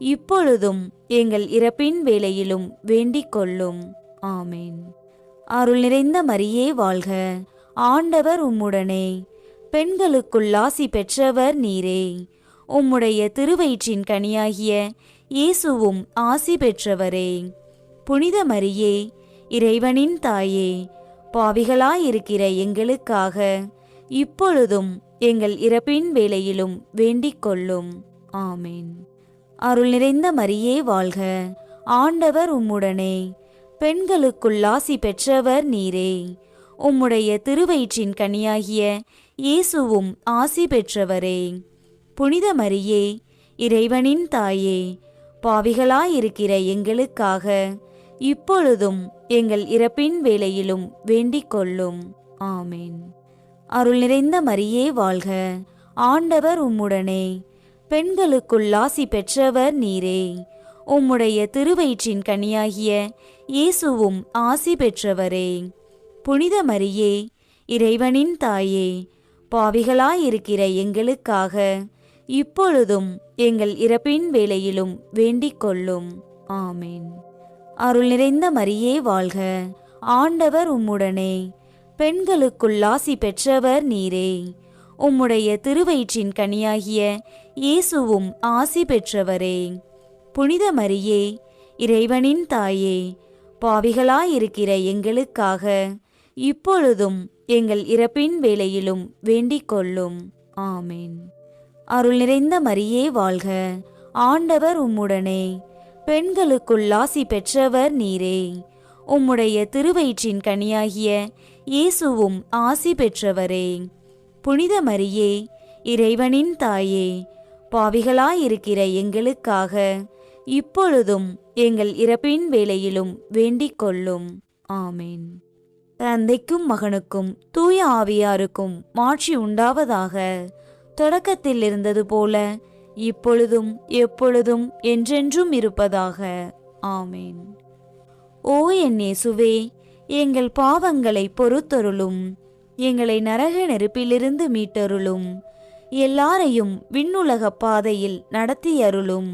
இப்பொழுதும் எங்கள் இறப்பின் வேளையிலும் வேண்டிக் கொள்ளும். ஆமேன். அருள் நிறைந்த மரியே வாழ்க, ஆண்டவர் உம்முடனே. பெண்களுக்குள் ஆசி பெற்றவர் நீரே. உம்முடைய திருவயிற்றின் கனியாகிய இயேசுவும் ஆசி பெற்றவரே. புனித மரியே, இறைவனின் தாயே, பாவிகளாயிருக்கிற எங்களுக்காக இப்பொழுதும் எங்கள் இறப்பின் வேளையிலும் வேண்டிக் கொள்ளும். ஆமேன். அருள் நிறைந்த மரியே வாழ்க, ஆண்டவர் உம்முடனே. பெண்களுக்குள் ஆசி பெற்றவர் நீரே. உம்முடைய திருவயிற்றின் கனியாகிய இயேசுவும் ஆசி பெற்றவரே. புனித மரியே, இறைவனின் தாயே, பாவிகளாயிருக்கிற எங்களுக்காக இப்பொழுதும் எங்கள் இறப்பின் வேளையிலும் வேண்டிக் கொள்ளும். ஆமேன். அருள் நிறைந்த மரியே வாழ்க, ஆண்டவர் உம்முடனே. பெண்களுக்குள் ஆசி பெற்றவர் நீரே. உம்முடைய திருவயிற்றின் கனியாகிய இயேசுவும் ஆசி பெற்றவரே. புனித மரியே, இறைவனின் தாயே, பாவிகளாயிருக்கிற எங்களுக்காக இப்பொழுதும் எங்கள் இறப்பின் வேளையிலும் வேண்டிக் கொள்ளும். ஆமேன். அருள் நிறைந்த மரியே வாழ்க, ஆண்டவர் உம்முடனே. பெண்களுக்குள் ஆசி பெற்றவர் நீரே. உம்முடைய திருவயிற்றின் கனியாகிய இயேசுவும் ஆசி பெற்றவரே. புனித மரியே, இறைவனின் தாயே, பாவிகளாயிருக்கிற எங்களுக்காக இப்பொழுதும் எங்கள் இறப்பின் வேளையிலும் வேண்டிக் கொள்ளும். ஆமேன். அருள் நிறைந்த மரியே வாழ்க, ஆண்டவர் உம்முடனே. பெண்களுக்குள் ஆசி பெற்றவர் நீரே. உம்முடைய திருவயிற்றின் கனியாகிய இயேசுவும் ஆசி பெற்றவரே. புனித மரியே, இறைவனின் தாயே, பாவிகளாயிருக்கிற எங்களுக்காக இப்பொழுதும் எங்கள் இறப்பின் வேளையிலும் வேண்டிக் கொள்ளும். ஆமேன். தந்தைக்கும் மகனுக்கும் தூய ஆவியாருக்கும் மாட்சி உண்டாவதாக. தொடக்கத்தில் இருந்தது போல இப்பொழுதும் எப்பொழுதும் என்றென்றும் இருப்பதாக. ஆமேன். ஓ என் இயேசுவே, எங்கள் பாவங்களை பொறுத்தருளும். எங்களை நரக நெருப்பிலிருந்து மீட்டருளும். எல்லாரையும் விண்ணுலக பாதையில் நடத்தியருளும்.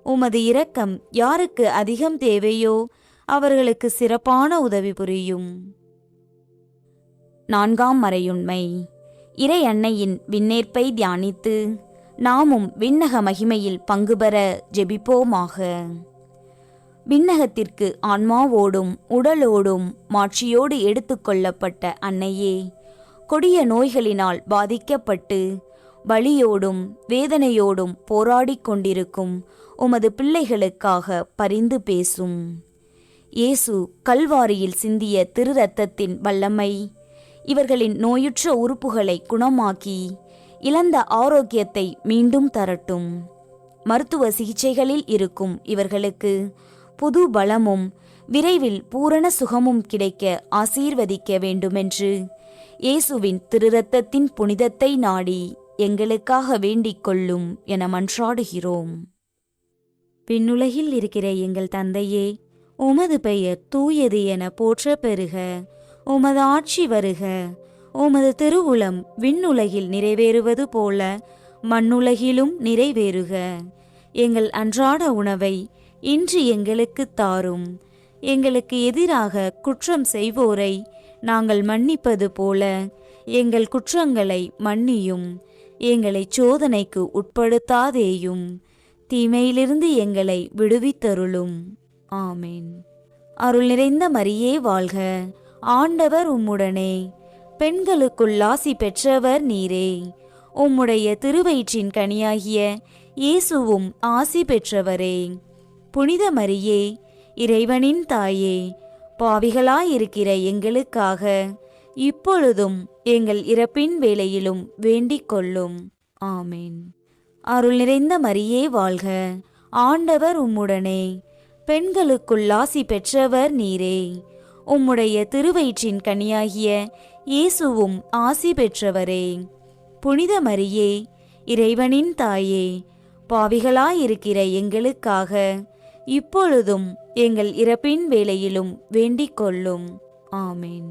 உமது இரக்கம் யாருக்கு அதிகம் தேவையோ அவர்களுக்கு சிறப்பான உதவி புரியும். 4ஆம் மறையுண்மை. இறை அன்னையின் விண்ணேற்பை தியானித்து நாமும் விண்ணக மகிமையில் பங்கு பெற ஜெபிப்போமாக. விண்ணகத்திற்கு ஆன்மாவோடும் உடலோடும் மாட்சியோடு எடுத்துக்கொள்ளப்பட்ட அன்னையே, கொடிய நோய்களினால் பாதிக்கப்பட்டு வலியோடும் வேதனையோடும் போராடிக் கொண்டிருக்கும் உமது பிள்ளைகளுக்காக பரிந்து பேசும். இயேசு கல்வாரியில் சிந்திய திரு இரத்தத்தின் வல்லமை இவர்களின் நோயுற்ற உறுப்புகளை குணமாக்கி இழந்த ஆரோக்கியத்தை மீண்டும் தரட்டும். மருத்துவ சிகிச்சைகளில் இருக்கும் இவர்களுக்கு புது பலமும் விரைவில் பூரண சுகமும் கிடைக்க ஆசீர்வதிக்க வேண்டுமென்று இயேசுவின் திரு இரத்தத்தின் புனிதத்தை நாடி எங்களுக்காக வேண்டிக் கொள்ளும் என மன்றாடுகிறோம். விண்ணுலகில் இருக்கிற எங்கள் தந்தையே, உமது பெயர் தூயது என போற்ற பெறுக. உமது ஆட்சி வருக. உமது திருவுளம் விண்ணுலகில் நிறைவேறுவது போல மண்ணுலகிலும் நிறைவேறுக. எங்கள் அன்றாட உணவை இன்று எங்களுக்கு தாரும். எங்களுக்கு எதிராக குற்றம் செய்வோரை நாங்கள் மன்னிப்பது போல எங்கள் குற்றங்களை மன்னியும். எங்களை சோதனைக்கு உட்படுத்தாதேயும், தீமையிலிருந்து எங்களை விடுவித்தருளும். ஆமேன். அருள் நிறைந்த மரியே வாழ்க, ஆண்டவர் உம்முடனே. பெண்களுக்குள் ஆசி பெற்றவர் நீரே. உம்முடைய திருவயிற்றின் கனியாகிய இயேசுவும் ஆசி பெற்றவரே. புனித மரியே, இறைவனின் தாயே, பாவிகளாயிருக்கிற எங்களுக்காக இப்பொழுதும் எங்கள் இறப்பின் வேளையிலும் வேண்டிக் கொள்ளும். ஆமேன். அருள் நிறைந்த மரியே வாழ்க, ஆண்டவர் உம்முடனே, பெண்களுக்குள் ஆசி பெற்றவர் நீரே. உம்முடைய திருவயிற்றின் கனியாகிய இயேசுவும் ஆசி பெற்றவரே. புனித மரியே, இறைவனின் தாயே, பாவிகளாயிருக்கிற எங்களுக்காக இப்பொழுதும் எங்கள் இறப்பின் வேளையிலும் வேண்டிக் கொள்ளும். ஆமேன்.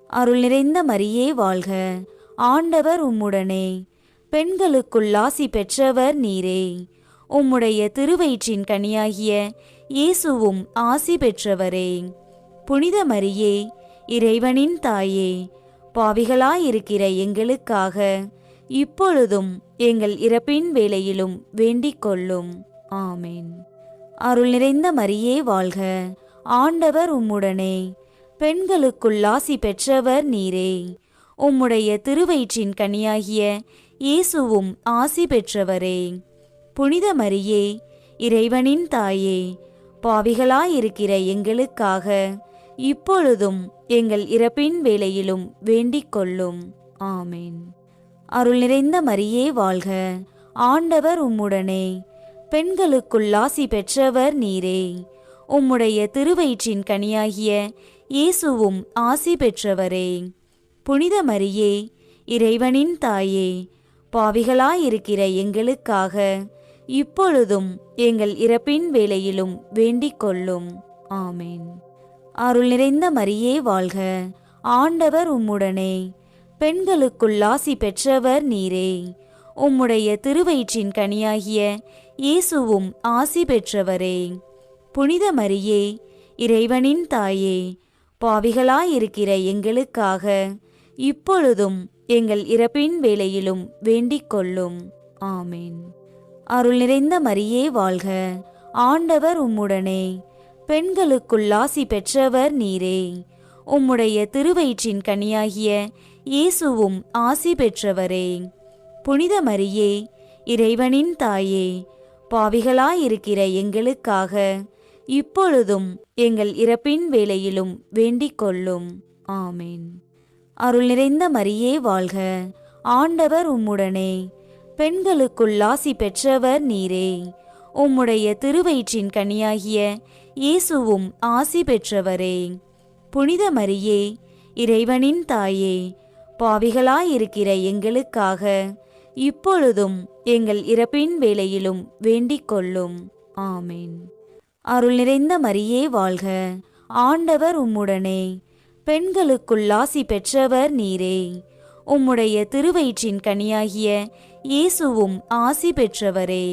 அருள் நிறைந்த மரியே வாழ்க, ஆண்டவர் உம்முடனே, பெண்களுக்குள் ஆசி பெற்றவர் நீரே. உம்முடைய திருவயிற்றின் கனியாகிய இயேசுவும் ஆசி பெற்றவரே. புனித மரியே, இறைவனின் தாயே, பாவிகளாயிருக்கிற எங்களுக்காக இப்பொழுதும் எங்கள் இறப்பின் வேளையிலும் வேண்டிக் கொள்ளும். ஆமேன். அருள் நிறைந்த மரியே வாழ்க, ஆண்டவர் உம்முடனே, பெண்களுக்குள் ஆசி பெற்றவர் நீரே. உம்முடைய திருவயிற்றின் கனியாகிய இயேசுவும் ஆசி பெற்றவரே. புனித மரியே, இறைவனின் தாயே, பாவிகளாயிருக்கிற எங்களுக்காக இப்பொழுதும் எங்கள் இறப்பின் வேளையிலும் வேண்டிக் கொள்ளும். ஆமேன். அருள் நிறைந்த மரியே வாழ்க, ஆண்டவர் உம்முடனே, பெண்களுக்குள் ஆசி பெற்றவர் நீரே. உம்முடைய திருவயிற்றின் கனியாகிய இயேசுவும் ஆசி பெற்றவரே. புனித மரியே, இறைவனின் தாயே, பாவிகளாயிருக்கிற எங்களுக்காக இப்பொழுதும் எங்கள் இறப்பின் வேளையிலும் வேண்டிக் கொள்ளும். ஆமேன். அருள் நிறைந்த மரியே வாழ்க, ஆண்டவர் உம்முடனே, பெண்களுக்குள் ஆசி பெற்றவர் நீரே. உம்முடைய திருவயிற்றின் கனியாகிய இயேசுவும் ஆசி பெற்றவரே. புனித மரியே, இறைவனின் தாயே, பாவிகளாயிருக்கிற எங்களுக்காக இப்பொழுதும் எங்கள் இறப்பின் வேளையிலும் வேண்டிக் கொள்ளும். ஆமேன். அருள் நிறைந்த மரியே வாழ்க, ஆண்டவர் உம்முடனே, பெண்களுக்குள் ஆசி பெற்றவர் நீரே. உம்முடைய திருவயிற்றின் கனியாகிய இயேசுவும் ஆசி பெற்றவரே. புனித மரியே, இறைவனின் தாயே, பாவிகளாயிருக்கிற எங்களுக்காக இப்பொழுதும் எங்கள் இறப்பின் வேளையிலும் வேண்டிக் கொள்ளும். ஆமேன். அருள் நிறைந்த மரியே வாழ்க, ஆண்டவர் உம்முடனே, பெண்களுக்குள் ஆசி பெற்றவர் நீரே. உம்முடைய திருவயிற்றின் கனியாகிய இயேசுவும் ஆசி பெற்றவரே. புனித மரியே, இறைவனின் தாயே, பாவிகளாயிருக்கிற எங்களுக்காக இப்பொழுதும் எங்கள் இறப்பின் வேளையிலும் வேண்டிக் கொள்ளும். ஆமேன். அருள் நிறைந்த மரியே வாழ்க, ஆண்டவர் உம்முடனே, பெண்களுக்குள் ஆசி பெற்றவர் நீரே. உம்முடைய திருவயிற்றின் கனியாகிய இயேசுவும் ஆசி பெற்றவரே.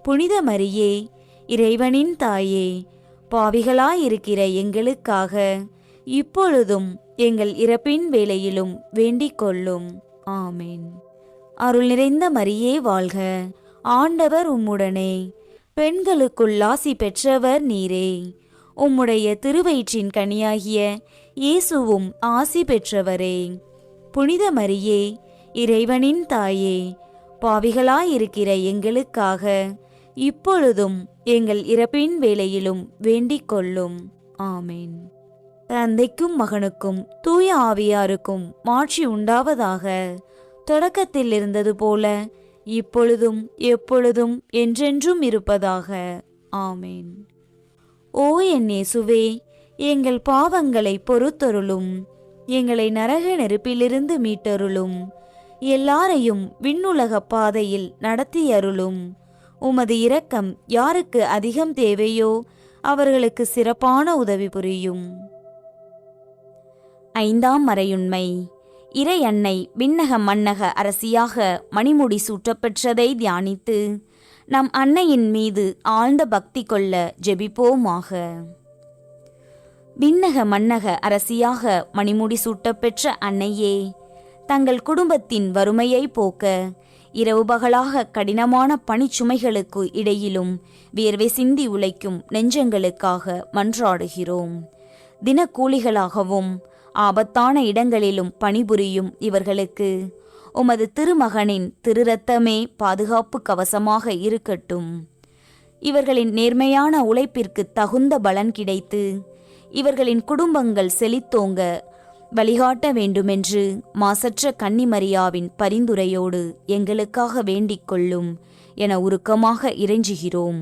புனித மரியே, இறைவனின் தாயே, பாவிகளாயிருக்கிற எங்களுக்காக இப்பொழுதும் எங்கள் இறப்பின் வேளையிலும் வேண்டிக் கொள்ளும். ஆமேன். அருள் நிறைந்த மரியே வாழ்க, ஆண்டவர் உம்முடனே, பெண்களுக்குள் ஆசி பெற்றவர் நீரே. உம்முடைய திருவயிற்றின் கனியாகிய இயேசுவும் ஆசி பெற்றவரே. புனித மரியே, இறைவனின் தாயே, பாவிகளாயிருக்கிற எங்களுக்காக இப்பொழுதும் எங்கள் இறப்பின் வேளையிலும் வேண்டிக் கொள்ளும். ஆமேன். தந்தைக்கும் மகனுக்கும் தூய ஆவியாருக்கும் மாட்சி உண்டாவதாக. தொடக்கத்தில் இருந்தது போல இப்பொழுதும் எப்பொழுதும் என்றென்றும் இருப்பதாக. ஆமேன். ஓ என் இயேசுவே, எங்கள் பாவங்களை பொறுத்தருளும். எங்களை நரக நெருப்பிலிருந்து மீட்டருளும். எல்லாரையும் விண்ணுலக பாதையில் நடத்தியருளும். உமது இரக்கம் யாருக்கு அதிகம் தேவையோ அவர்களுக்கு சிறப்பான உதவி புரியும். ஐந்தாம் மறையுண்மை. இறை அன்னை விண்ணக மன்னக அரசியாக மணிமுடி சூட்டப்பெற்றதை தியானித்து நம் அன்னையின் மீது ஆழ்ந்த பக்தி கொள்ள ஜெபிப்போமாக. விண்ணக மன்னக அரசியாக மணிமுடி சூட்டப்பெற்ற அன்னையே, தங்கள் குடும்பத்தின் வறுமையை போக்க இரவு பகலாக கடினமான பணிச்சுமைகளுக்கு இடையிலும் வியர்வை சிந்தி உழைக்கும் நெஞ்சங்களுக்காக மன்றாடுகிறோம். தினக்கூலிகளாகவும் ஆபத்தான இடங்களிலும் பணிபுரியும் இவர்களுக்கு உமது திருமகனின் திருரத்தமே பாதுகாப்பு கவசமாக இருக்கட்டும். இவர்களின் நேர்மையான உழைப்பிற்கு தகுந்த பலன் கிடைத்து இவர்களின் குடும்பங்கள் செழித்தோங்க வழிகாட்ட வேண்டுமென்று மாசற்ற கன்னிமரியாவின் பரிந்துரையோடு எங்களுக்காக வேண்டிக் கொள்ளும் என உருக்கமாக இறைஞ்சுகிறோம்.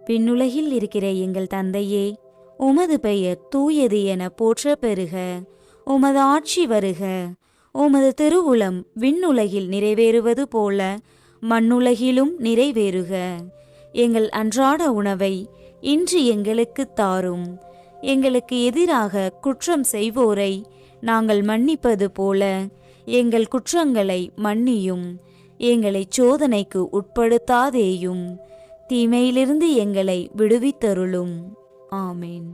விண்ணுலகில் இருக்கிற எங்கள் தந்தையே, உமது பெயர் தூயது என போற்ற பெறுக. உமது ஆட்சி வருக. உமது திருவுளம் விண்ணுலகில் நிறைவேறுவது போல மண்ணுலகிலும் நிறைவேறுக. எங்கள் அன்றாட உணவை இன்று எங்களுக்குத் தாரும். எங்களுக்கு எதிராக குற்றம் செய்வோரை நாங்கள் மன்னிப்பது போல எங்கள் குற்றங்களை மன்னியும். எங்களை சோதனைக்கு உட்படுத்தாதேயும், தீமையிலிருந்து எங்களை விடுவித்தருளும். ஆமேன்.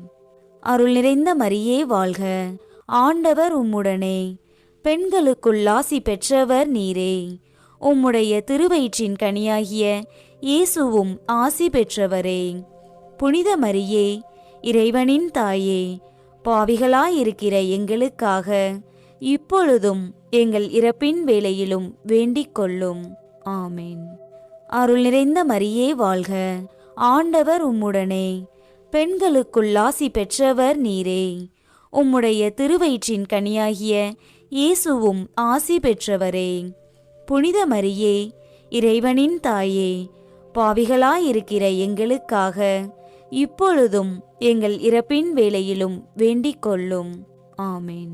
அருள் நிறைந்த மரியே வாழ்க. ஆண்டவர் உம்முடனே, பெண்களுக்குள் ஆசி பெற்றவர் நீரே. உம்முடைய திருவயிற்றின் கனியாகிய இயேசுவும் ஆசி பெற்றவரே. புனித மரியே, இறைவனின் தாயே, பாவிகளாயிருக்கிற எங்களுக்காக இப்பொழுதும் எங்கள் இறப்பின் வேளையிலும் வேண்டிக் கொள்ளும். ஆமேன். அருள் நிறைந்த மரியே வாழ்க. ஆண்டவர் உம்முடனே, பெண்களுக்குள் ஆசி பெற்றவர் நீரே. உம்முடைய திருவயிற்றின் கனியாகிய இயேசுவும் ஆசி பெற்றவரே. புனித மரியே, இறைவனின் தாயே, பாவிகளாயிருக்கிற எங்களுக்காக இப்பொழுதும் எங்கள் இறப்பின் வேளையிலும் வேண்டிக் கொள்ளும். ஆமேன்.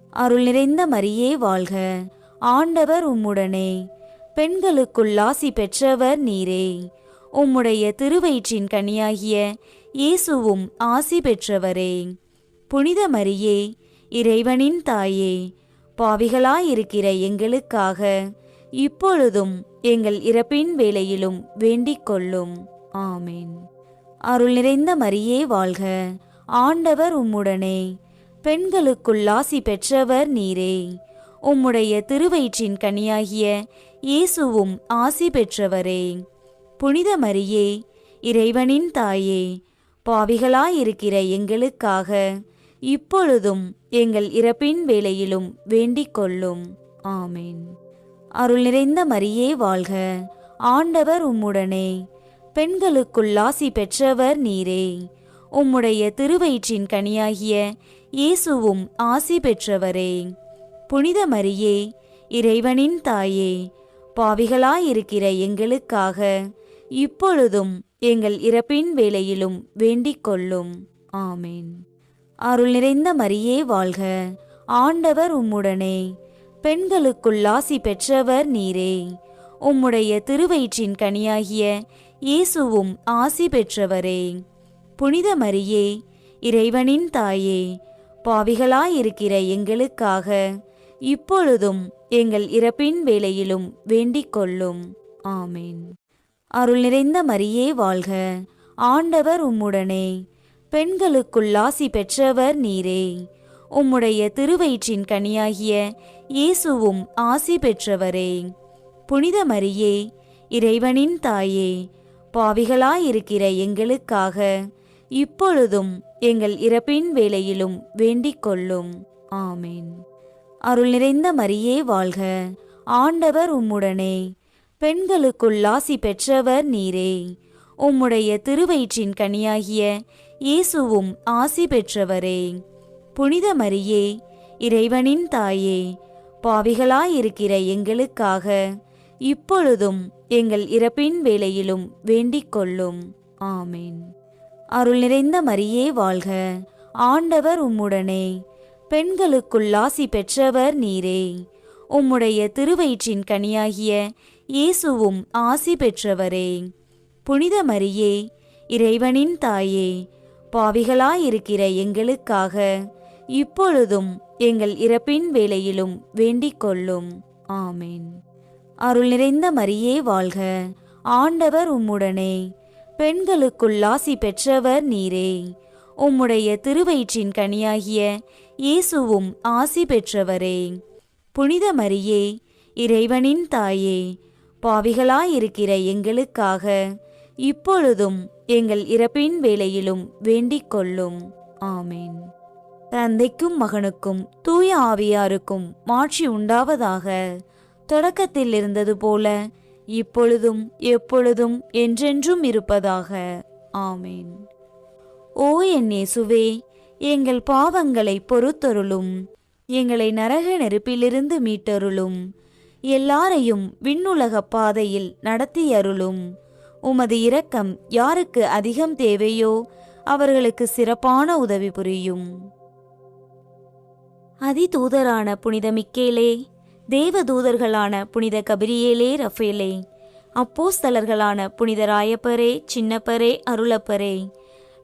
அருள் நிறைந்த மரியே வாழ்க. ஆண்டவர் உம்முடனே, பெண்களுக்குள் ஆசி பெற்றவர் நீரே. உம்முடைய திருவயிற்றின் கனியாகிய இயேசுவும் ஆசி பெற்றவரே. புனித மரியே, இறைவனின் தாயே, பாவிகளாயிருக்கிற எங்களுக்காக இப்பொழுதும் எங்கள் இறப்பின் வேளையிலும் வேண்டிக் கொள்ளும். ஆமேன். அருள் நிறைந்த மரியே வாழ்க. ஆண்டவர் உம்முடனே, பெண்களுக்குள் ஆசி பெற்றவர் நீரே. உம்முடைய திருவயிற்றின் கனியாகிய இயேசுவும் ஆசி பெற்றவரே. புனித மரியே, இறைவனின் தாயே, பாவிகளாயிருக்கிற எங்களுக்காக இப்பொழுதும் எங்கள் இறப்பின் வேளையிலும் வேண்டிக் கொள்ளும். ஆமேன். அருள் நிறைந்த மரியே வாழ்க. ஆண்டவர் உம்முடனே, பெண்களுக்குள் ஆசி பெற்றவர் நீரே. உம்முடைய திருவயிற்றின் கனியாகிய இயேசுவும் ஆசி பெற்றவரே. புனித மரியே, இறைவனின் தாயே, பாவிகளாயிருக்கிற எங்களுக்காக இப்பொழுதும் எங்கள் இறப்பின் வேளையிலும் வேண்டிக் கொள்ளும். ஆமேன். அருள் நிறைந்த மரியே வாழ்க. ஆண்டவர் உம்முடனே, பெண்களுக்குள் ஆசி பெற்றவர் நீரே. உம்முடைய திருவயிற்றின் கனியாகிய இயேசுவும் ஆசி பெற்றவரே. புனித மரியே, இறைவனின் தாயே, பாவிகளாயிருக்கிற எங்களுக்காக இப்பொழுதும் எங்கள் இறப்பின் வேளையிலும் வேண்டிக் கொள்ளும். ஆமேன். அருள் நிறைந்த மரியே வாழ்க. ஆண்டவர் உம்முடனே, பெண்களுக்குள் ஆசி பெற்றவர் நீரே. உம்முடைய திருவயிற்றின் கனியாகிய இயேசுவும் ஆசி பெற்றவரே. புனித மரியே, இறைவனின் தாயே, பாவிகளாயிருக்கிற எங்களுக்காக இப்பொழுதும் எங்கள் இறப்பின் வேளையிலும் வேண்டிக் கொள்ளும். ஆமேன். அருள் நிறைந்த மரியே வாழ்க. ஆண்டவர் உம்முடனே, பெண்களுக்குள் ஆசி பெற்றவர் நீரே. உம்முடைய திருவயிற்றின் கனியாகிய இயேசுவும் ஆசி பெற்றவரே. புனித மரியே, இறைவனின் தாயே, பாவிகளாயிருக்கிற எங்களுக்காக இப்பொழுதும் எங்கள் இறப்பின் வேளையிலும் வேண்டிக் கொள்ளும். ஆமேன். அருள் நிறைந்த மரியே வாழ்க. ஆண்டவர் உம்முடனே, பெண்களுக்குள் ஆசி பெற்றவர் நீரே. உம்முடைய திருவயிற்றின் கனியாகிய இயேசுவும் ஆசி பெற்றவரே. புனித மரியே, இறைவனின் தாயே, பாவிகளாயிருக்கிற எங்களுக்காக இப்பொழுதும் எங்கள் இறப்பின் வேளையிலும் வேண்டிக் கொள்ளும். ஆமேன். அருள் நிறைந்த மரியே வாழ்க. ஆண்டவர் உம்முடனே, பெண்களுக்குள் ஆசி பெற்றவர் நீரே. உம்முடைய திருவயிற்றின் கனியாகிய இயேசுவும் ஆசி பெற்றவரே. புனித மரியே, இறைவனின் தாயே, பாவிகளாயிருக்கிற எங்களுக்காக இப்பொழுதும் எங்கள் இறப்பின் வேளையிலும் வேண்டிக் கொள்ளும். ஆமேன். தந்தைக்கும் மகனுக்கும் தூய ஆவியாருக்கும் மாட்சி உண்டாவதாக. தொடக்கத்தில் இருந்தது போல இப்பொழுதும் எப்பொழுதும் என்றென்றும் இருப்பதாக. ஆமேன். ஓ என் இயேசுவே, எங்கள் பாவங்களை பொறுத்தருளும். எங்களை நரக நெருப்பிலிருந்து மீட்டருளும். எல்லாரையும் விண்ணுலக பாதையில் நடத்தியருளும். உமது இரக்கம் யாருக்கு அதிகம் தேவையோ அவர்களுக்கு சிறப்பான உதவி புரியும். அதிதூதரான புனித மிக்கேலே, தேவதூதர்களான புனித கபிரியேலே ரஃபேலே, அப்போஸ்தலர்களான புனித ராயப்பரே, சின்னப்பரே, அருளப்பரே,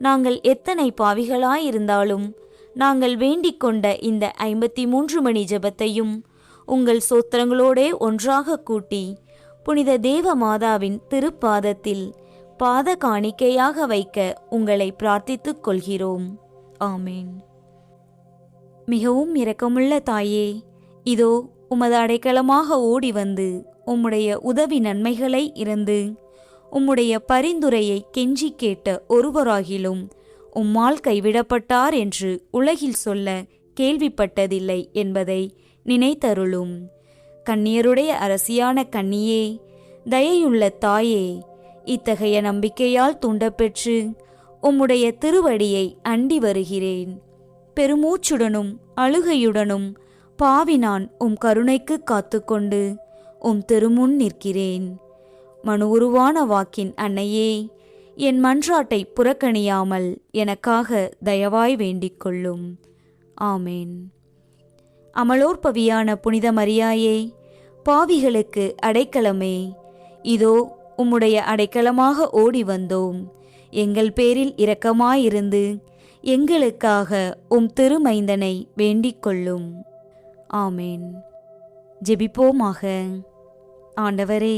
நாங்கள் எத்தனை பாவிகளாயிருந்தாலும் நாங்கள் வேண்டிக் கொண்ட இந்த 53 மணி ஜெபத்தையும் உங்கள் சோத்திரங்களோடே ஒன்றாக கூட்டி புனித தேவ மாதாவின் திருப்பாதத்தில் பாத காணிக்கையாக வைக்க உங்களை பிரார்த்தித்துக் கொள்கிறோம். ஆமேன். மிகவும் இரக்கமுள்ள தாயே, இதோ உமது அடைக்கலமாக ஓடி வந்து உம்முடைய உதவி நன்மைகளை இறந்து உம்முடைய பரிந்துரையை கெஞ்சி கேட்ட ஒருவராகிலும் உம்மால் கைவிடப்பட்டார் என்று உலகில் சொல்ல கேள்விப்பட்டதில்லை என்பதை நினைத்தருளும். கன்னியருடைய அரசியான கன்னியே, தயையுள்ள தாயே, இத்தகைய நம்பிக்கையால் தூண்டப்பெற்று உம்முடைய திருவடியை அண்டி வருகிறேன். பெருமூச்சுடனும் அழுகையுடனும் பாவி நான் உம் கருணைக்கு காத்துக்கொண்டு உம் திருமுன் நிற்கிறேன். மனு உருவான வாக்கின் அன்னையே, என் மன்றாட்டை புறக்கணியாமல் எனக்காக தயவாய் வேண்டிக் கொள்ளும். ஆமேன். அமலோற்பவியான புனித மரியாயே, பாவிகளுக்கு அடைக்கலமே, இதோ உம்முடைய அடைக்கலமாக ஓடி வந்தோம். எங்கள் பேரில் இரக்கமாயிருந்து எங்களுக்காக உம் திருமைந்தனை வேண்டிக் கொள்ளும். ஆமேன். ஜெபிப்போமாக. ஆண்டவரே,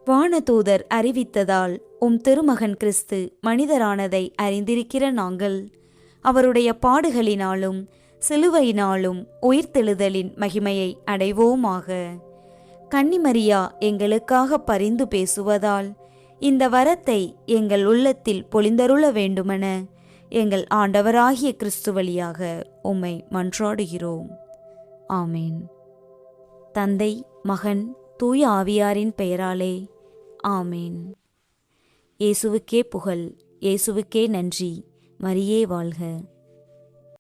வானதூதர் அறிவித்ததால் உம் திருமகன் கிறிஸ்து மனிதரானதை அறிந்திருக்கிற நாங்கள் அவருடைய பாடுகளினாலும் சிலுவையினாலும் உயிர்த்தெழுதலின் மகிமையை அடைவோமாக. கன்னிமரியா எங்களுக்காக பரிந்து பேசுவதால் இந்த வரத்தை எங்கள் உள்ளத்தில் பொழிந்தருள வேண்டுமென எங்கள் ஆண்டவராகிய கிறிஸ்து வழியாக உம்மை மன்றாடுகிறோம். ஆமேன். தந்தை, மகன், தூய ஆவியாரின் பெயராலே ஆமேன். இயேசுவுக்கே புகழ், இயேசுவுக்கே நன்றி. மரியே வாழ்க.